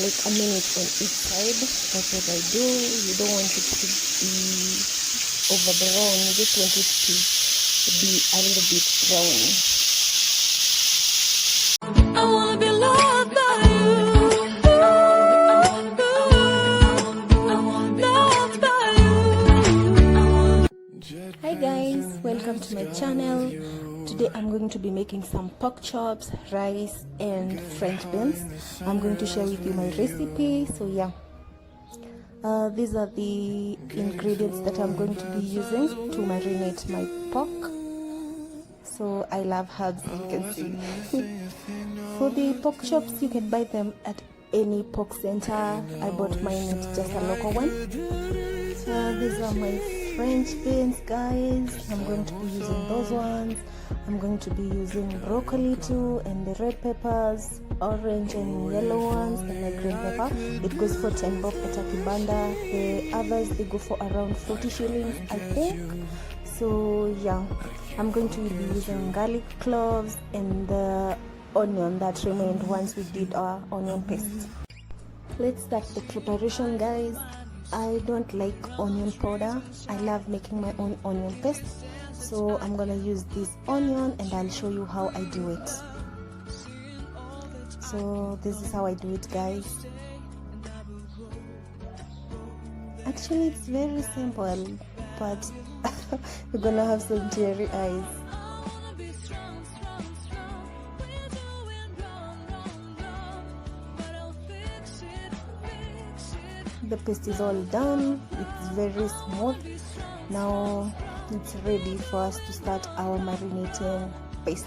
like a minute on each side. That's what I do. You don't want it to be over brown, you just want it to be a little bit brown. I wanna be loved by you. Hi guys, welcome to my channel. Today I'm going to be making some pork chops, rice and French beans. I'm going to share with you my recipe. So yeah, these are the ingredients that I'm going to be using to marinate my pork. So I love herbs, you can see. For the pork chops, you can buy them at any pork center. I bought mine at just a local one. So these are my French beans, guys. I'm going to be using those ones. I'm going to be using broccoli too, and the red peppers, orange and yellow ones, and my green pepper. It goes for 10 bob at a kibanda. The others, they go for around 40 shillings, I think. So yeah, I'm going to be using garlic cloves and the onion that remained once we did our onion paste. Let's start the preparation, guys. I don't like onion powder. I love making my own onion paste. So I'm gonna use this onion and I'll show you how I do it. So this is how I do it, guys. Actually, it's very simple, but you're gonna have some teary eyes. The paste is all done. It's very smooth. Now it's ready for us to start our marinating paste.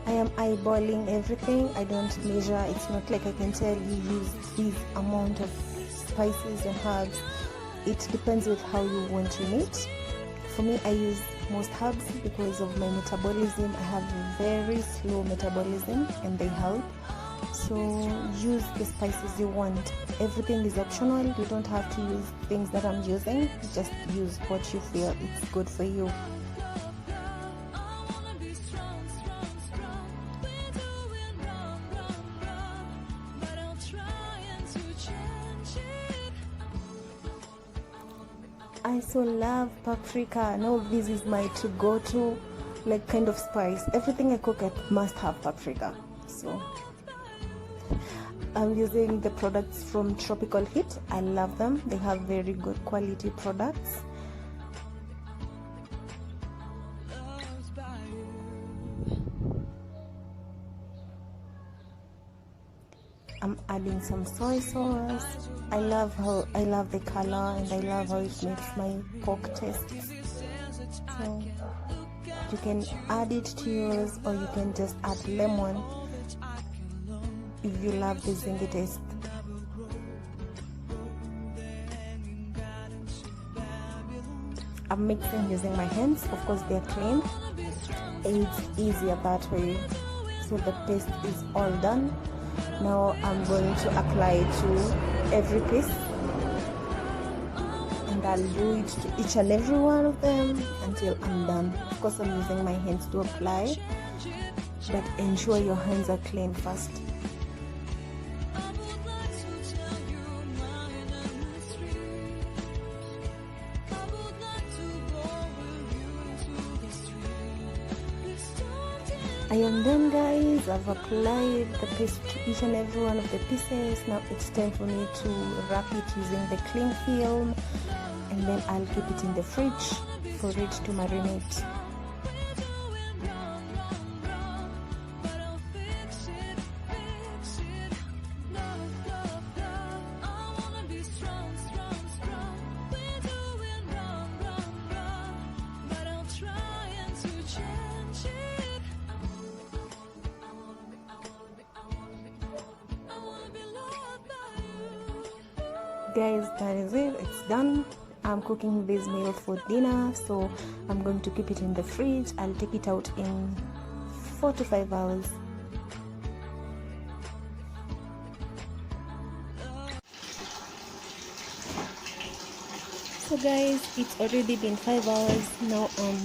I am eyeballing everything. I don't measure. It's not like I can tell you use this amount of spices and herbs. It depends with how you want your meat. For me, I use most herbs because of my metabolism. I have a very slow metabolism and they help. So use the spices you want. Everything is optional. You don't have to use things that I'm using. Just use what you feel it's good for you. I so love paprika. Now this is my to-go-to like kind of spice. Everything I cook, I must have paprika. So I'm using the products from Tropical Heat. I love them. They have very good quality products. I'm adding some soy sauce. I love the color and I love how it makes my pork taste. So you can add it to yours, or you can just add lemon if you love the zingy taste. I'm mixing using my hands. Of course, they're clean. It's easier that way. So the paste is all done. Now I'm going to apply it to every piece, and I'll do it to each and every one of them until I'm done. Of course, I'm using my hands to apply, but ensure your hands are clean first. I am done, guys. I've applied the paste to each and every one of the pieces. Now it's time for me to wrap it using the cling film, and then I'll keep it in the fridge for it to marinate. Guys, that is it. It's done. I'm cooking this meal for dinner, so I'm going to keep it in the fridge. I'll take it out in 4 to 5 hours. So guys, it's already been 5 hours. Now I'm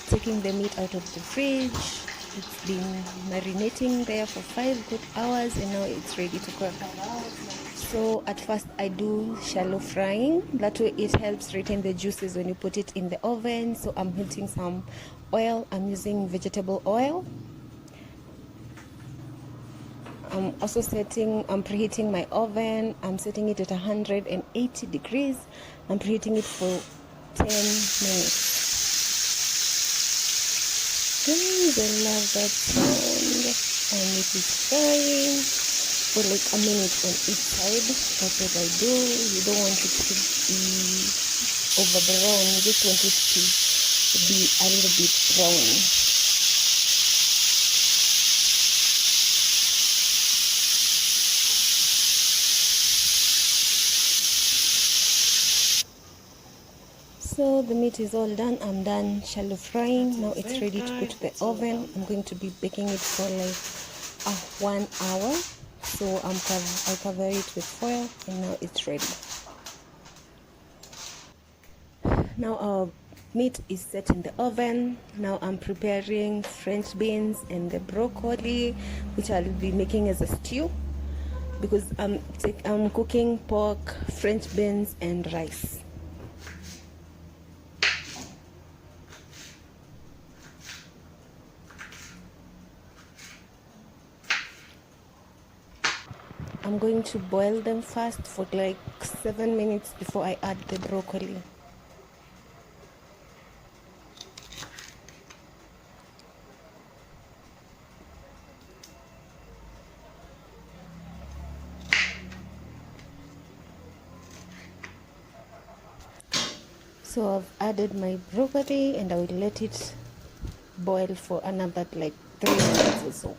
taking the meat out of the fridge. It's been marinating there for 5 good hours and now it's ready to cook. So at first I do shallow frying. That way it helps retain the juices when you put it in the oven. So I'm heating some oil. I'm using vegetable oil. I'm preheating my oven. I'm setting it at 180 degrees. I'm preheating it for 10 minutes. Guys, I love that sound. And it is frying for like a minute on each side. That's what I do. You don't want it to be over brown. You just want it to be a little bit brown. So the meat is all done. I'm done shallow frying. Now it's ready to put to the oven. I'm going to be baking it for like 1 hour. So I cover it with foil and now it's ready. Now our meat is set in the oven. Now I'm preparing French beans and the broccoli, which I'll be making as a stew, because I'm cooking pork, French beans and rice. I'm going to boil them first for like 7 minutes before I add the broccoli. So I've added my broccoli and I will let it boil for another like 3 minutes or so.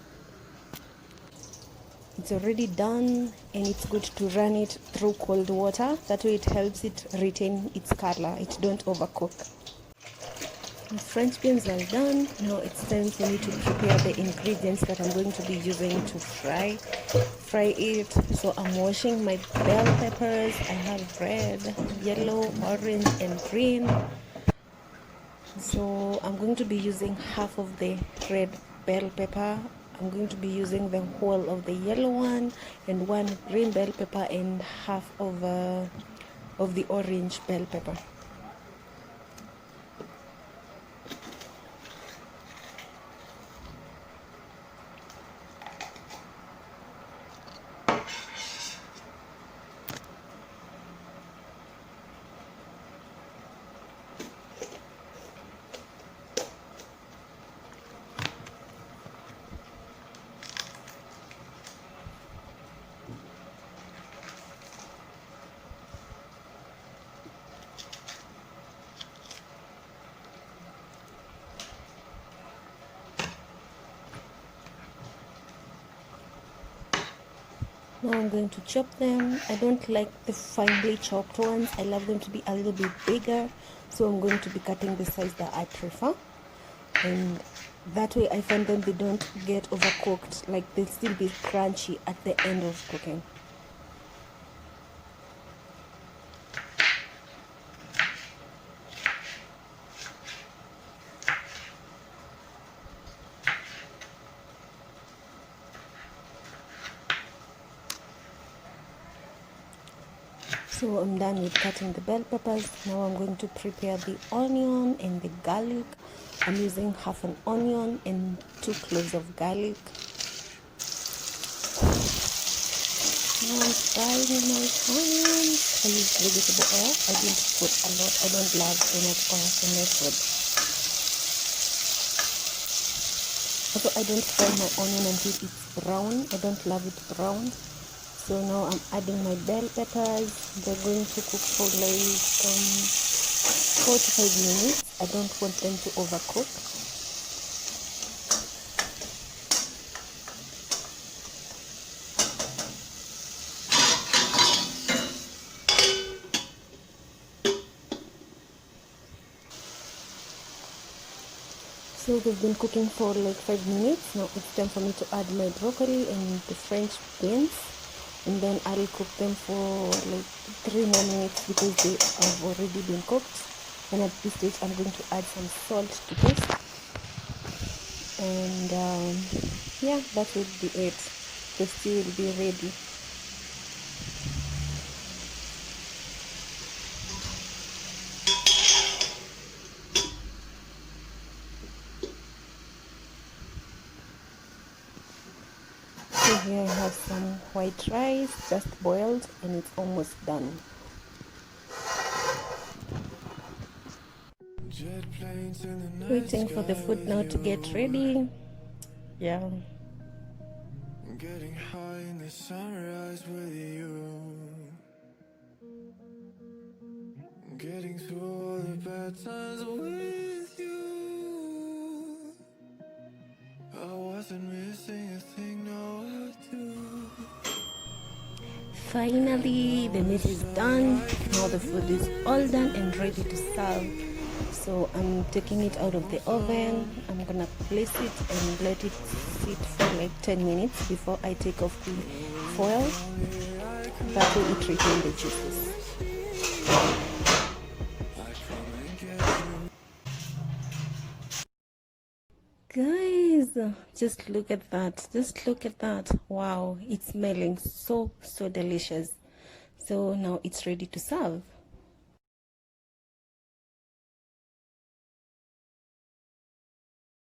It's already done and it's good to run it through cold water. That way it helps it retain its color. It don't overcook. The French beans are done. Now it's time for me to prepare the ingredients that I'm going to be using to fry it. So I'm washing my bell peppers. I have red, yellow, orange and green. So I'm going to be using half of the red bell pepper. I'm going to be using the whole of the yellow one and 1 green bell pepper and half of the orange bell pepper. Now I'm going to chop them. I don't like the finely chopped ones. I love them to be a little bit bigger. So I'm going to be cutting the size that I prefer. And that way I find them they don't get overcooked. Like they'll still be crunchy at the end of cooking. So I'm done with cutting the bell peppers. Now I'm going to prepare the onion and the garlic. I'm using half an onion and 2 cloves of garlic. Now I'm frying my onions. I use vegetable oil. I didn't put a lot. I don't love so much oil in my food. Also, I don't fry my onion until it's brown. I don't love it brown. So now I'm adding my bell peppers. They're going to cook for like 4 to 5 minutes. I don't want them to overcook. So they've been cooking for like 5 minutes. Now it's time for me to add my broccoli and the French beans. and then I'll cook them for like 3 more minutes because they have already been cooked. And at this stage I'm going to add some salt to taste, and yeah, that will be it. The stew will be ready. So here I have some white rice just boiled, and it's almost done. Waiting for the food now to get ready. Yeah. Getting high in the sunrise with you. Getting through all the bad times with you. I wasn't missing a thing, now I do. Finally, the meat is done. Now the food is all done and ready to serve. So I'm taking it out of the oven. I'm gonna place it and let it sit for like 10 minutes before I take off the foil. That will it retain the juices. Guys, just look at that. Just look at that. Wow, it's smelling so delicious. So now it's ready to serve.